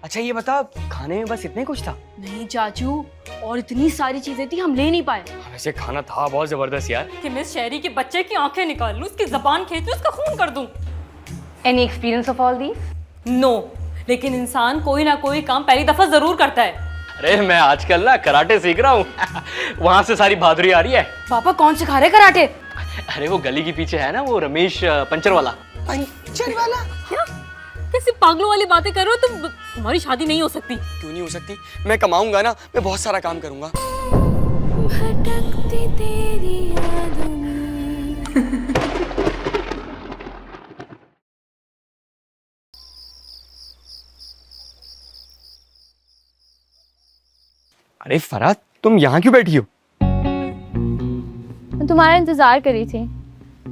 अच्छा ये बता, खाने में बस इतने कुछ था? नहीं चाचू, और इतनी सारी चीजें थी हम ले नहीं पाए। वैसे खाना था बहुत जबरदस्त यार। कि मैं इस शहरी के बच्चे की आंखें निकाल लूं, उसकी जबान खींच लूं, उसका खून कर दूं। Any experience of all these? No, लेकिन इंसान कोई ना कोई काम पहली दफा जरूर करता है। अरे मैं आजकल ना कराटे सीख रहा हूँ वहां से सारी बहादुरी आ रही है। पापा कौन सिखा रहे कराटे? अरे वो गली के पीछे है ना, वो रमेश पंचर वाला। पंचर वाला? क्या कैसी पागलों वाली बातें कर रहे हो तुम? तुम्हारी शादी नहीं हो सकती। क्यों नहीं हो सकती? मैं कमाऊंगा ना, मैं बहुत सारा काम करूंगा। भटकती तेरी यादों में। अरे फराह, तुम यहाँ क्यों बैठी हो? मैं तुम्हारा इंतजार कर रही थी।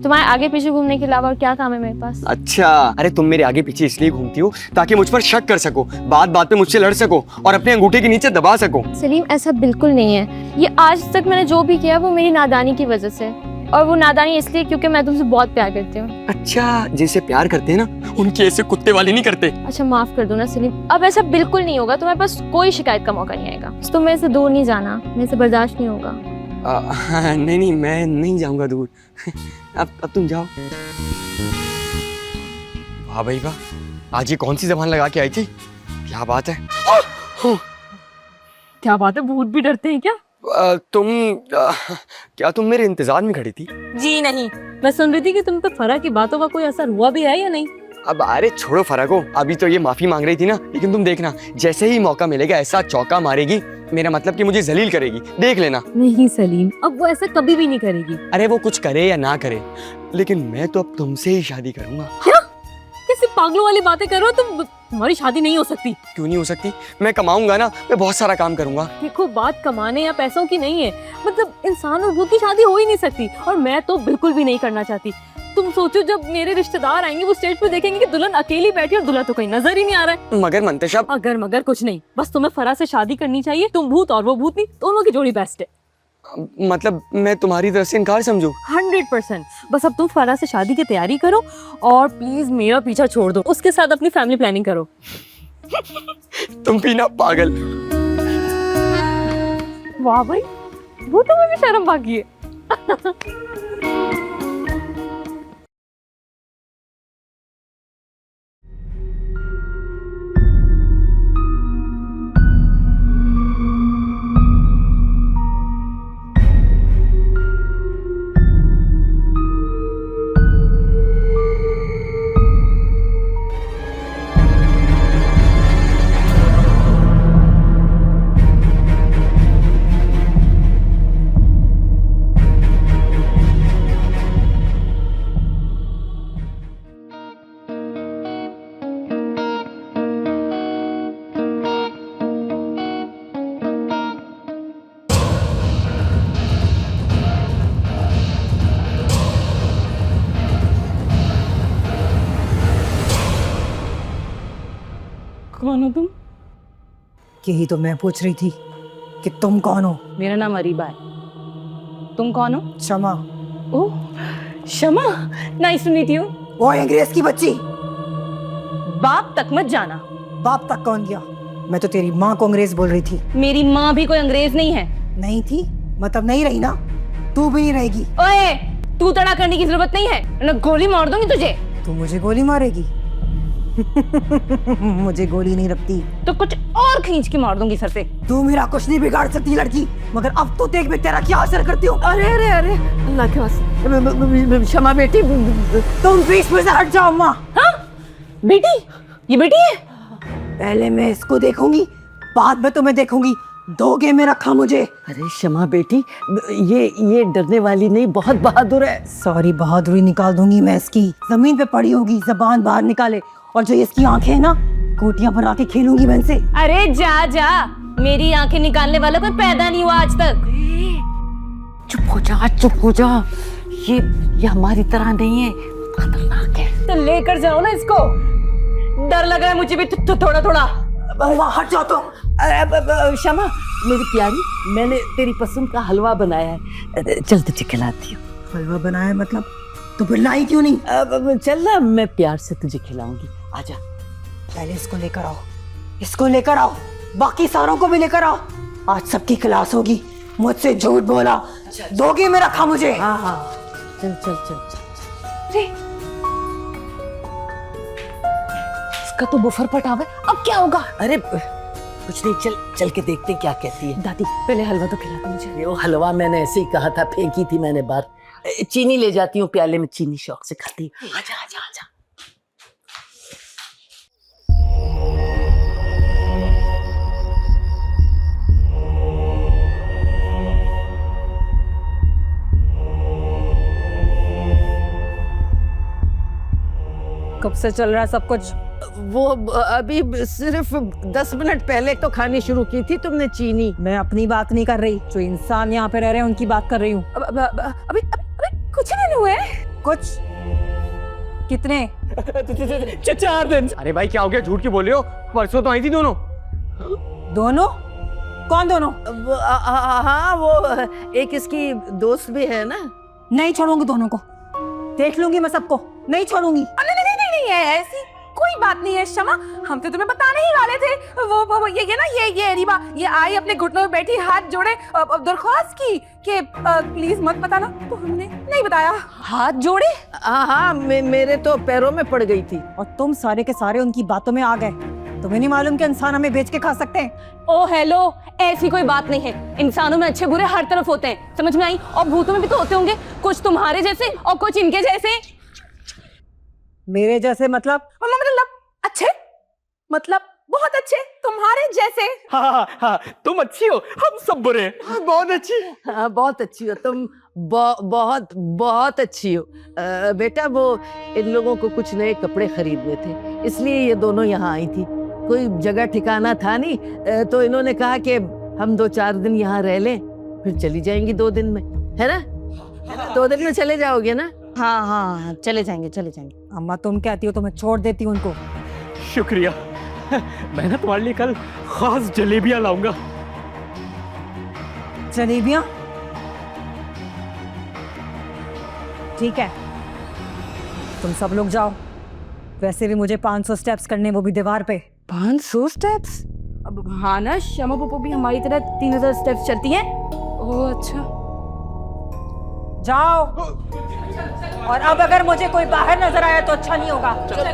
तुम्हारे आगे पीछे घूमने के अलावा और क्या काम है मेरे पास? अच्छा, अरे तुम मेरे आगे पीछे इसलिए घूमती हो ताकि मुझ पर शक कर सको, बात बात पे मुझसे लड़ सको और अपने अंगूठे के नीचे दबा सको। सलीम, ऐसा बिल्कुल नहीं है। ये आज तक मैंने जो भी किया वो मेरी नादानी की वजह से, और वो नादानी इसलिए क्योंकि मैं तुमसे बहुत प्यार करती हूँ। अच्छा, जैसे प्यार करते हैं ना, उनकी ऐसे कुत्ते वाली नहीं करते। अच्छा माफ कर दो ना सलीम, अब ऐसा बिल्कुल नहीं होगा। तुम्हारे पास कोई शिकायत का मौका नहीं आएगा। तुम मेरे से दूर नहीं जाना, मेरे से बर्दाश्त नहीं होगा। नहीं नहीं, मैं नहीं जाऊंगा दूर। अब तुम जाओ। वाह भाई वाह, आज ये कौन सी जबान लगा के आई थी? क्या बात है। क्या बात है, भूत भी डरते हैं क्या? क्या तुम मेरे इंतजार में खड़ी थी? जी नहीं, मैं सुन रही थी कि तुम पे फरा की बातों का कोई असर हुआ भी है या नहीं। अब अरे छोड़ो फरा को, अभी तो ये माफी मांग रही थी ना, लेकिन तुम देखना जैसे ही मौका मिलेगा ऐसा चौका मारेगी, मेरा मतलब कि मुझे जलील करेगी, देख लेना। नहीं सलीम, अब वो ऐसा कभी भी नहीं करेगी। अरे वो कुछ करे या ना करे, लेकिन मैं तो अब तुमसे ही शादी करूंगा। क्या कैसी पागलों वाली बातें कर रहे हो तुम? तुम्हारी शादी नहीं हो सकती। क्यों नहीं हो सकती? मैं कमाऊंगा ना, मैं बहुत सारा काम करूंगा। देखो, बात कमाने या पैसों की नहीं है, मतलब इंसान और भूत की शादी हो ही नहीं सकती, और मैं तो बिल्कुल भी नहीं करना चाहती। तुम सोचो, जब मेरे रिश्तेदार आएंगे वो स्टेज पे देखेंगे कि दुल्हन अकेली बैठी और दूल्हा तो कहीं नजर ही नहीं आ रहा है। मगर मंतशा, अगर मगर कुछ नहीं, बस तुम्हें फरा से शादी करनी चाहिए। तुम भूत और वो भूतनी, दोनों की जोड़ी बेस्ट है। मतलब मैं तुम्हारी तरफ से इनकार समझूं? 100%। बस अब तुम फरा से शादी की तैयारी करो और प्लीज मेरा पीछा छोड़ दो, उसके साथ अपनी फैमिली प्लानिंग करो। तुम भी ना पागल। वाह भाई, भूतों में भी शर्म बाकी है। कौन हो तुम? यही तो मैं पूछ रही थी कि तुम कौन हो। मेरा नाम अरीबा है। तुम कौन हो? क्षमा। ओह शमा, नाइस टू मीट यू। वो अंग्रेज की बच्ची। बाप तक मत जाना। बाप तक कौन गया? मैं तो तेरी माँ को अंग्रेज बोल रही थी। मेरी माँ भी कोई अंग्रेज नहीं है। नहीं थी मतलब नहीं रही ना, तू भी नहीं रहेगी। ओए, तू तड़ा करने की जरूरत नहीं है, मैं गोली मार दूंगी तुझे। तू मुझे गोली मारेगी? मुझे गोली नहीं लगती तो कुछ और खींच के मार दूंगी सर पे। तू मेरा कुछ नहीं बिगाड़ सकती लड़की, मगर अब तो देख मैं तेरा क्या असर करती हूँ। अरे अरे अरे, अल्लाह के वास्ते क्षमा बेटी, तुम बीच में से हट जाओ। माँ। हाँ बेटी, ये बेटी है। पहले मैं इसको देखूंगी, बाद में तुम्हें देखूंगी। दोगे में रखा मुझे। अरे क्षमा बेटी, ये डरने वाली नहीं, बहुत बहादुर है। सॉरी, बहादुरी निकाल दूंगी मैं इसकी। जमीन पे पड़ी होगी, जबान बाहर निकाले, और जो इसकी आंखें हैं ना, कोटियां भरा के खेलूंगी मैं इनसे। अरे जा जा, मेरी आंखें निकालने वाला कोई पैदा नहीं हुआ आज तक। चुप हो जा, चुप हो जा। ये हमारी तरह नहीं है, खतरनाक है। तो लेकर जाओ ना इसको। डर लग रहा है मुझे भी थोड़ा थोड़ा। हट जाओ तुम। क्षमा मेरी प्यारी, मैंने तेरी पसंद का हलवा बनाया है, चल तुझे खिलाती हूँ। हलवा बनाया है मतलब? तो फिर लाई क्यों नहीं? चल ना, मैं प्यार से तुझे खिलाऊंगी, आजा। पहले इसको लेकर आओ, इसको लेकर आओ, बाकी सारों को भी लेकर आओ। आज सबकी क्लास होगी। मुझसे झूठ बोला, दोगी में रखा मुझे। हाँ हाँ, चल चल चल चल। इसका तो बुफर फटावे, अब क्या होगा? अरे कुछ नहीं, चल चल के देखते हैं क्या कहती है। दादी पहले हलवा तो खिला दो मुझे। वो हलवा मैंने ऐसे ही कहा था, फेंकी थी मैंने बाहर। चीनी ले जाती हूँ, प्याले में चीनी शौक से खाती हूँ। आजा आजा आजा। कब से चल रहा है सब कुछ? वो अभी सिर्फ 10 मिनट पहले तो खानी शुरू की थी तुमने चीनी। मैं अपनी बात नहीं कर रही, जो इंसान यहाँ पे रह रहे हैं उनकी बात कर रही हूँ। अभी कुछ नहीं हुआ है। कुछ कितने? 4 दिन। अरे भाई क्या हो गया, झूठ क्यों बोल रहे हो? परसों तो आई थी दोनों। दोनों? कौन दोनों? हाँ वो एक इसकी दोस्त भी है ना। नहीं छोड़ूंगी दोनों को, देख लूंगी मैं सबको, नहीं छोड़ूंगी। नहीं ऐसी कोई बात नहीं है शमा, हम तो तुम्हें बताने ही वाले थे। वो ये ना ये रीबा ये आई अपने घुटनों में बैठी, हाथ जोड़े, दरख्वास्त की कि प्लीज मत बताना, तो हमने नहीं बताया। हाथ जोड़े? हाँ मेरे तो पैरों में पड़ गई थी। और तुम सारे के सारे उनकी बातों में आ गए। तुम्हें नहीं मालूम कि इंसान हमें बेच के खा सकते हैं? ओ हेलो, ऐसी कोई बात नहीं है। इंसानों में अच्छे बुरे हर तरफ होते हैं, समझ में आई? और भूतों में भी तो होते होंगे, कुछ तुम्हारे जैसे और कुछ इनके जैसे। मेरे जैसे मतलब? मतलब अच्छे, मतलब बहुत अच्छे, तुम्हारे जैसे। हाँ, तुम अच्छी हो, हम सब बुरे हैं। बहुत अच्छी। हाँ बहुत अच्छी हो तुम, बहुत बहुत अच्छी हो। बेटा वो इन लोगों को कुछ नए कपड़े खरीदने थे, इसलिए ये दोनों यहाँ आई थी। कोई जगह ठिकाना था नहीं, तो इन्होंने कहा कि हम 2-4 दिन यहाँ रह लें, फिर चली जाएंगी 2 दिन में, है ना? 2 दिन में चले जाओगे ना? हाँ चले जाएंगे चले जाएंगे। अम्मा तुम कहती हो तो मैं छोड़ देती हूँ उनको। शुक्रिया। मैं ना तुम्हारे लिए कल खास जलेबियां लाऊंगा। जलेबियाँ? ठीक है, तुम सब लोग जाओ। वैसे भी मुझे 500 स्टेप्स करने, वो भी दीवार पे। 500 स्टेप्स? अब हाँ ना, शमा पोपो भी हमारी तरह 3000 स्टेप्स चलती हैं। ओह अच्छा, जाओ। और अब अगर मुझे कोई बाहर नजर आया तो अच्छा नहीं होगा। चलो।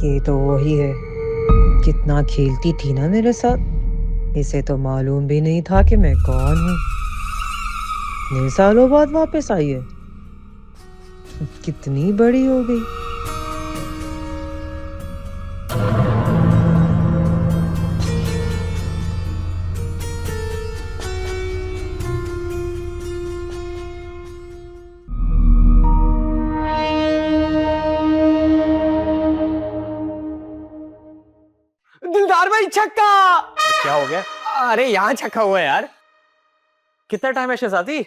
ये तो वही है, कितना खेलती थी ना मेरे साथ। इसे तो मालूम भी नहीं था कि मैं कौन हूँ। इतने सालों बाद वापस आई है, कितनी बड़ी हो गई। दिलदार भाई छक्का। क्या हो गया? अरे यहाँ छक्का हुआ है यार। कितना टाइम है शहजादी?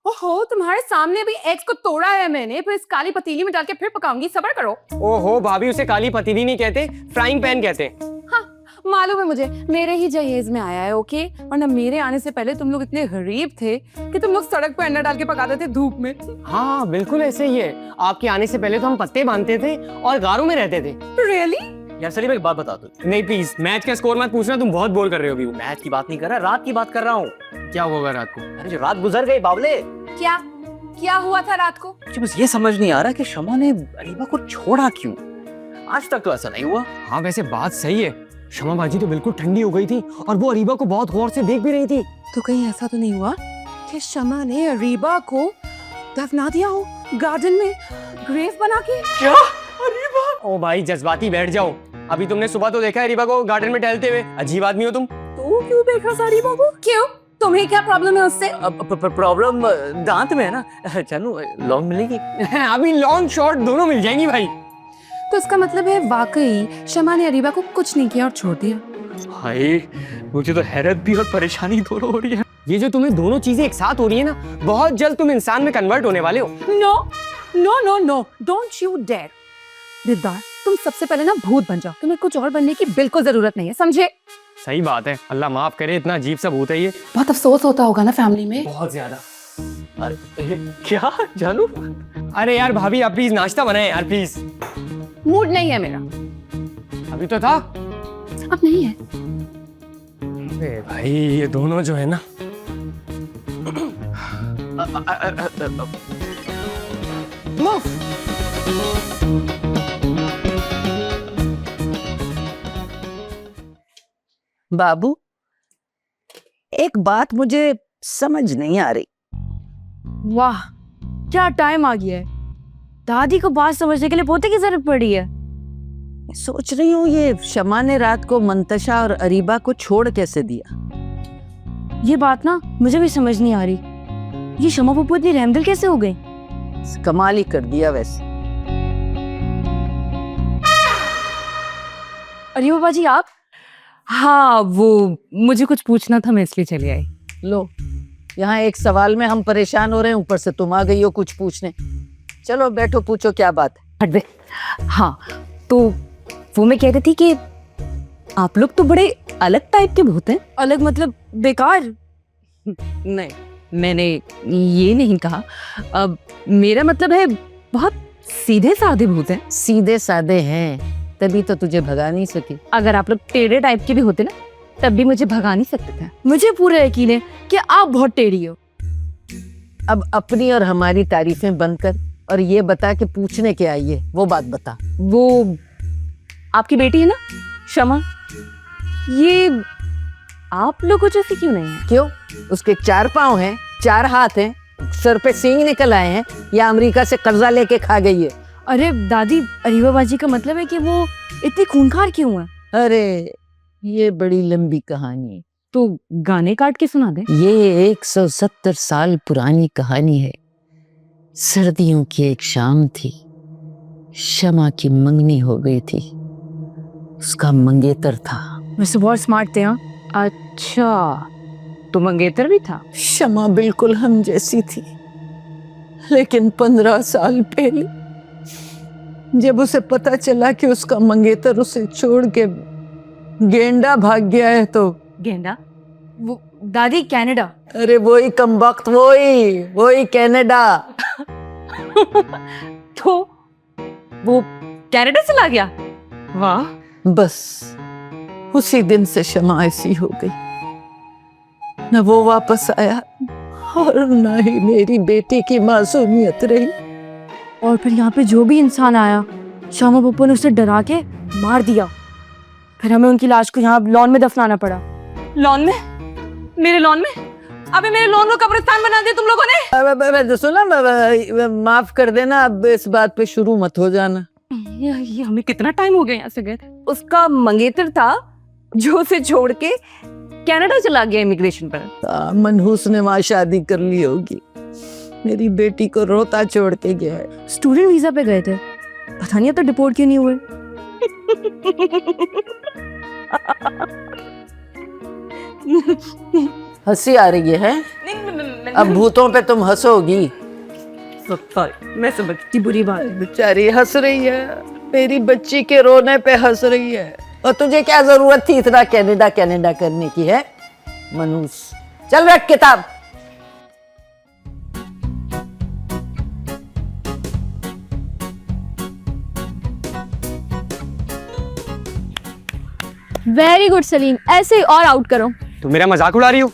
ओहो तुम्हारे सामने भी एग्स को तोड़ा है मैंने, फिर इस काली पतीली में डाल के फिर पकाऊंगी, सब्र करो। ओहो भाभी, उसे काली पतीली नहीं कहते, फ्राइंग पैन कहते हैं। मालूम है मुझे, मेरे ही जहेज में आया है, ओके? वरना मेरे आने से पहले तुम लोग इतने गरीब थे कि तुम लोग सड़क पर अंडा डाल के पकाते थे धूप में। हाँ बिल्कुल ऐसे ही है। आपके आने से पहले तो हम पत्ते बांधते थे और गारों में रहते थे। रियली? यार सलीम एक बात बता दो। नहीं प्लीज, मैच का स्कोर मत पूछना, तुम बहुत बोल कर रहे हो अभी। मैच की बात नहीं कर रहा, रात की बात कर रहा हूँ। क्या होगा रात को? अरे जो रात गुजर गई बावले। क्या हुआ था रात को? मुझे बस ये समझ नहीं आ रहा कि शमा ने अरीबा को छोड़ा क्यों। आज तक तो ऐसा नहीं हुआ। हाँ वैसे बात सही है, शमा बाजी तो बिल्कुल ठंडी हो गई थी और वो अरीबा को बहुत गौर से देख भी रही थी। तो कहीं ऐसा तो नहीं हुआ कि शमा ने अरीबा को दफना दिया हो गार्डन में ग्रेव बना के? क्या? अरीबा? ओ भाई जज्बाती बैठ जाओ। अभी तुमने सुबह तो देखा है अरीबा को गार्डन में टहलते हुए। अजीब आदमी हो तुम। तो क्यों देखा था अरीबा को? क्यों? तुम्हें क्या प्रॉब्लम है उससे? प्रॉब्लम दांत में है ना जानू, लॉन्ग मिलेगी? अभी लॉन्ग शॉर्ट दोनों मिल जाएंगी भाई। तो इसका मतलब है वाकई शमा ने अरीबा को कुछ नहीं किया और छोड़ दिया। हाय, मुझे तो हैरत भी और परेशानी दोनों हो रही है। ये जो तुम्हें दोनों चीजें एक साथ हो रही है ना, बहुत जल्द तुम इंसान में कन्वर्ट होने वाले हो। No no no no, don't you dare. दिलदार, तुम सबसे पहले ना भूत बन जाओ, तुम्हें कुछ और बनने की बिल्कुल जरूरत नहीं है, समझे? सही बात है, अल्लाह माफ करे, इतना अजीब सा भूत है ये। बहुत अफसोस होता होगा ना फैमिली में। बहुत ज्यादा। अरे क्या जानू? अरे यार भाभी, आप प्लीज नाश्ता बनाएं यार प्लीज। मूड नहीं है मेरा। अभी तो था। अब नहीं है। अरे भाई ये दोनों जो है ना, मूव। बाबू, एक बात मुझे समझ नहीं आ रही। वाह, क्या टाइम आ गया है। दादी को बात समझने के लिए पोते की जरूरत पड़ी है। सोच रही हूँ ये शमा ने रात को मंतशा और अरीबा को छोड़ कैसे दिया। ये बात ना मुझे भी समझ नहीं आ रही। ये शमा पप्पू इतनी रहमदिल कैसे हो गई? कमाल ही कर दिया वैसे। अरे बाबा जी आप? हाँ, वो मुझे कुछ पूछना था, मैं इसलिए चली आई। लो, यहाँ एक सवाल में हम परेशान हो रहे हैं, ऊपर से तुम आ गई हो कुछ पूछने। चलो बैठो, पूछो क्या बात है। हट दे। हाँ, तो वो मैं कह रही थी कि आप लोग तो बड़े अलग टाइप के भूत हैं। अलग मतलब बेकार? नहीं, मैंने ये नहीं कहा। अब मेरा मतलब है बहुत सीधे साधे भूत हैं। सीधे साधे हैं तभी तो तुझे भगा नहीं सकी। अगर आप लोग टेढ़े टाइप के भी होते ना, तब भी मुझे भगा नहीं सकते थे। मुझे पूरा यकीन है कि आप बहुत टेढ़ी हो। अब अपनी और हमारी तारीफें बंद कर और ये बता के पूछने के आई है, वो बात बता। वो आपकी बेटी है ना शमा, ये आप लोगों जैसे क्यों नहीं है? क्यों? उसके 4 पाँव हैं, 4 हाथ हैं, सर पे सींग निकल आए हैं, या अमेरिका से कर्जा लेके खा गई है? अरे दादी, अरीबा बाजी का मतलब है कि वो इतनी खूंखार क्यों है? अरे ये बड़ी लंबी कहानी है। तो गाने काट के सुना दे। ये 170 साल पुरानी कहानी है। सर्दियों की एक शाम थी, शमा की मंगनी हो गई थी। उसका मंगेतर था। वैसे बहुत स्मार्ट थे। हाँ, अच्छा, तो मंगेतर भी था? शमा बिल्कुल हम जैसी थी, लेकिन 15 साल पहले जब उसे पता चला कि उसका मंगेतर उसे छोड़ के गेंडा भाग गया है तो। गेंडा? वो दादी कनाडा? अरे वही कमबख्त, वही कनाडा। तो वो कनाडा चला गया? वाह। बस उसी दिन से शमा ऐसी हो गई, न वो वापस आया और न ही मेरी बेटी की मासूमियत रही। और फिर यहाँ पे जो भी इंसान आया, शमा पप्पू ने उसे डरा के मार दिया। फिर हमें उनकी लाश को यहाँ लॉन में दफनाना पड़ा। लॉन में? मेरे लॉन में? अबे मेरे लॉन को कब्रिस्तान बना दिया तुम लोगों ने। सुना, माफ कर देना, अब इस बात पे शुरू मत हो जाना। ये हमें कितना टाइम हो गया यहाँ से गए। उसका मंगेतर था जो उसे छोड़ के कनाडा चला गया इमिग्रेशन पर। मनहूस ने वहां शादी कर ली होगी, मेरी बेटी को रोता छोड़ के गया है। स्टूडेंट वीजा पे गए थे, पता नहीं अब तक डिपोर्ट क्यों नहीं हुए। हंसी आ रही है? अब भूतों पे तुम हंसोगी? मैं समझती बुरी बात। बेचारी हंस रही है, मेरी बच्ची के रोने पे हंस रही है। और तुझे क्या जरूरत थी इतना कनाडा कनाडा करने की है मनूस? चल रख किताब। वेरी गुड सलीम, ऐसे ही और आउट करो। तुम मेरा मजाक उड़ा रही हो?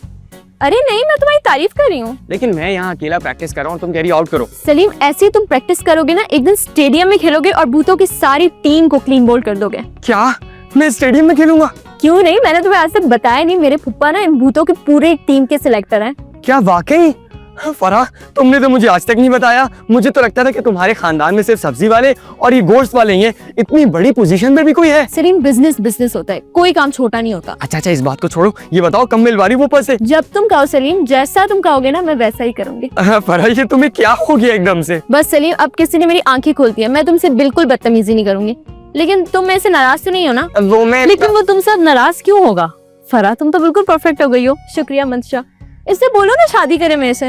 अरे नहीं, मैं तुम्हारी तारीफ कर रही हूँ। लेकिन मैं यहाँ अकेला प्रैक्टिस कर रहा हूँ, तुम कह रही आउट करो। सलीम, ऐसे ही तुम प्रैक्टिस करोगे ना, एक दिन स्टेडियम में खेलोगे और भूतों की सारी टीम को क्लीन बोल्ड कर दोगे। क्या मैं स्टेडियम में खेलूंगा? क्यों नहीं, मैंने तुम्हें आज तक बताया नहीं, मेरे फुप्पा ना इन भूतों की पूरे टीम के सिलेक्टर हैं। क्या वाकई? फराह, तुमने तो मुझे आज तक नहीं बताया। मुझे तो लगता था कि तुम्हारे खानदान में सिर्फ सब्जी वाले और ये गोश्त वाले ही हैं। इतनी बड़ी पोजीशन पर भी कोई है? सलीम, बिजनेस बिजनेस होता है, कोई काम छोटा नहीं होता। अच्छा, इस बात को छोड़ो, ये बताओ कब मिलवा रही वो ऊपर से? जब तुम कहो सलीम, जैसा तुम कहोगे ना मैं वैसा ही करूंगी। फराह, ये तुम्हें क्या हो गया एकदम से? बस सलीम, अब किसी ने मेरी आंखें खोलती है, मैं तुमसे बिल्कुल बदतमीजी नहीं करूंगी। लेकिन तुम मेरे से नाराज तो नहीं हो ना? वो मैं लेकिन वो तुमसे अब नाराज क्यों होगा? फरा, तुम तो बिल्कुल परफेक्ट हो गई हो। शुक्रिया मंशा, इससे बोलो ना शादी करे मेरे से।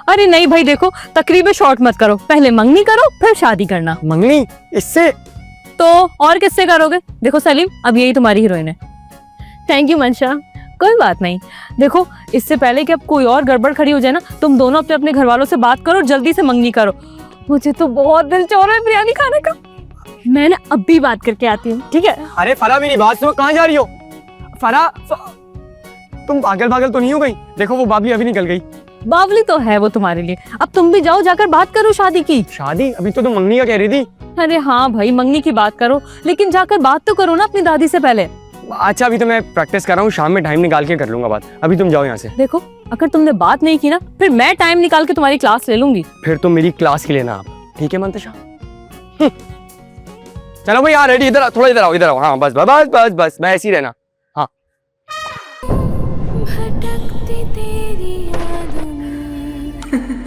अरे नहीं भाई, देखो तकरीबें शॉर्ट मत करो, पहले मंगनी करो फिर शादी करना। मंगनी? इससे तो और किससे करोगे? देखो सलीम, अब यही तुम्हारी हीरोइन है। थैंक यू मंशा। कोई बात नहीं। देखो, इससे पहले कि अब कोई और गड़बड़ खड़ी हो जाए ना, तुम दोनों अपने अपने घर वालों से बात करो, जल्दी से मंगनी करो। मुझे तो बहुत दिल चाह रहा है बिरयानी खाने का। मैं ना अब भी बात करके आती हूँ, ठीक है? अरे फराह, मेरी बात सुनो, कहाँ जा रही हो? फराह, तुम पागल तो नहीं हो गई? देखो वो बाबली अभी निकल गई। बावली तो है वो तुम्हारे लिए। अब तुम भी जाओ, जाकर बात करो शादी की। शादी? अभी तो तुम मंगनी का कह रही थी। अरे हाँ भाई, मंगनी की बात करो, लेकिन जाकर बात तो करो ना अपनी दादी से पहले। अच्छा, अभी तो मैं प्रैक्टिस कर रहा हूँ, शाम में टाइम निकाल के कर लूंगा बात। अभी तुम जाओ यहाँ से। देखो, अगर तुमने बात नहीं की ना, फिर मैं टाइम निकाल के तुम्हारी क्लास ले लूंगी। फिर तुम मेरी क्लास की लेना आप, ठीक है मंतशा? चलो भाई, हाँ रेडी, इधर थोड़ा इधर आओ। हाँ बस बस बस बस, मैं ऐसे ही रहना। हाँ भटकती तेरी यादों में